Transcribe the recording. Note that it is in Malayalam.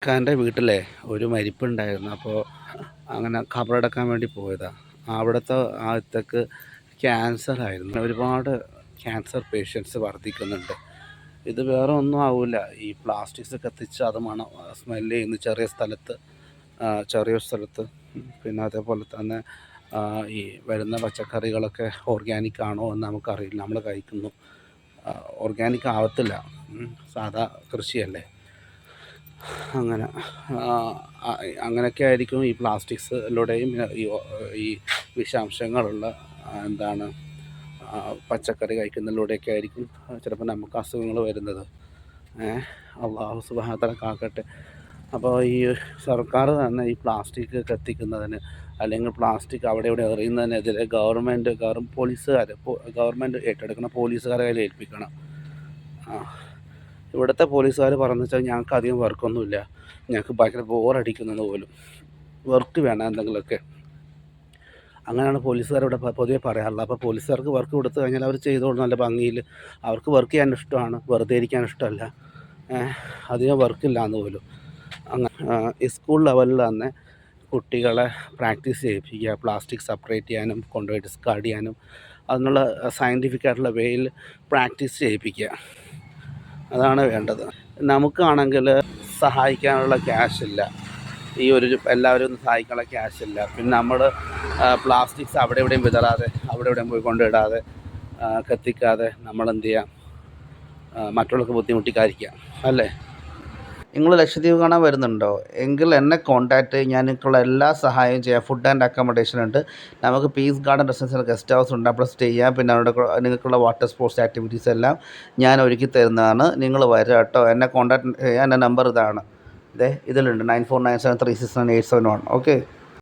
ഇക്കാൻ്റെ വീട്ടിലെ ഒരു മരിപ്പുണ്ടായിരുന്നു. അപ്പോൾ അങ്ങനെ ഖബറടക്കാൻ വേണ്ടി പോയതാണ്. അവിടുത്തെ ആദ്യത്തേക്ക് ക്യാൻസറായിരുന്നു. ഒരുപാട് ക്യാൻസർ പേഷ്യൻസ് വർദ്ധിക്കുന്നുണ്ട്. ഇത് വേറെ ഒന്നും ആവില്ല, ഈ പ്ലാസ്റ്റിക്സ് കത്തിച്ച് അത് സ്മെല്ല് ചെയ്യുന്ന ചെറിയൊരു സ്ഥലത്ത്. പിന്നെ അതേപോലെ തന്നെ ഈ വരുന്ന പച്ചക്കറികളൊക്കെ ഓർഗാനിക് ആണോ എന്ന് നമുക്കറിയില്ല. നമ്മൾ കഴിക്കുന്നു, ഓർഗാനിക് ആവത്തില്ല, സാധാ കൃഷിയല്ലേ. അങ്ങനെ അങ്ങനെയൊക്കെ ആയിരിക്കും ഈ പ്ലാസ്റ്റിക്സിലൂടെയും ഈ വിഷാംശങ്ങളുള്ള എന്താണ് പച്ചക്കറി കഴിക്കുന്നതിലൂടെയൊക്കെ ആയിരിക്കും ചിലപ്പോൾ നമുക്ക് അസുഖങ്ങൾ വരുന്നത്. അള്ളാഹു സുബ്ഹാനഹു വ തആല കാക്കട്ടെ. അപ്പോൾ ഈ സർക്കാർ തന്നെ ഈ പ്ലാസ്റ്റിക് കത്തിക്കുന്നതിന് അല്ലെങ്കിൽ പ്ലാസ്റ്റിക് അവിടെ ഇവിടെ എറിയുന്നതിനെതിരെ ഗവൺമെൻറ് ഏറ്റെടുക്കണം, പോലീസുകാരെ കയ്യിൽ ഏൽപ്പിക്കണം. ഇവിടുത്തെ പോലീസുകാർ പറഞ്ഞു വെച്ചാൽ ഞങ്ങൾക്ക് അധികം വർക്കൊന്നുമില്ല, ഞങ്ങൾക്ക് ഭയങ്കര ബോറടിക്കുന്നത് പോലും, വർക്ക് വേണം എന്തെങ്കിലുമൊക്കെ. അങ്ങനെയാണ് പോലീസുകാരിവിടെ പൊതുവെ പറയാറുള്ളത്. അപ്പോൾ പോലീസുകാർക്ക് വർക്ക് കൊടുത്തു കഴിഞ്ഞാൽ അവർ ചെയ്തോളും നല്ല ഭംഗിയിൽ. അവർക്ക് വർക്ക് ചെയ്യാൻ ഇഷ്ടമാണ്, വെറുതെ ഇരിക്കാൻ ഇഷ്ടമല്ല. അധികം വർക്കില്ലാന്ന് പോലും. അങ്ങനെ സ്കൂൾ ലെവലിൽ തന്നെ കുട്ടികളെ പ്രാക്ടീസ് ചെയ്യിപ്പിക്കുക, പ്ലാസ്റ്റിക് സെപ്പറേറ്റ് ചെയ്യാനും കൊണ്ടുപോയി ഡിസ്കാർഡ് ചെയ്യാനും അതിനുള്ള സയൻറ്റിഫിക് ആയിട്ടുള്ള വേയിൽ പ്രാക്ടീസ് ചെയ്യിപ്പിക്കുക. അതാണ് വേണ്ടത്. നമുക്കാണെങ്കിൽ സഹായിക്കാനുള്ള ക്യാഷില്ല, എല്ലാവരും ഒന്നും സഹായിക്കാനുള്ള ക്യാഷില്ല. പിന്നെ നമ്മൾ പ്ലാസ്റ്റിക്സ് അവിടെ എവിടെയും വിതറാതെ, അവിടെ എവിടെയും പോയി കൊണ്ടിടാതെ, കത്തിക്കാതെ നമ്മളെന്ത് ചെയ്യാം, മറ്റുള്ളവർക്ക് ബുദ്ധിമുട്ടിക്കാതിരിക്കുക അല്ലേ. നിങ്ങൾ ലക്ഷദ്വീപ് കാണാൻ വരുന്നുണ്ടോ എങ്കിൽ എന്നെ കോൺടാക്റ്റ് ചെയ്യും, ഞാൻ നിങ്ങൾക്കുള്ള എല്ലാ സഹായവും ചെയ്യാം. ഫുഡ് ആൻഡ് അക്കോമഡേഷൻ ഉണ്ട്, നമുക്ക് പീസ് ഗാർഡൻ റെസിഡൻസിൽ ഗസ്റ്റ് ഹൗസ് ഉണ്ട്, അവിടെ സ്റ്റേ ചെയ്യാം. പിന്നെ അവിടെ നിങ്ങൾക്കുള്ള വാട്ടർ സ്പോർട്സ് ആക്ടിവിറ്റീസ് എല്ലാം ഞാൻ ഒരുക്കി തരുന്നതാണ്. നിങ്ങൾ വരിക കേട്ടോ. എന്നെ കോൺടാക്റ്റ് ചെയ്യാൻ എൻ്റെ നമ്പർ ഇതാണ്, ഇതിലുണ്ട് 9497369871. ഓക്കെ.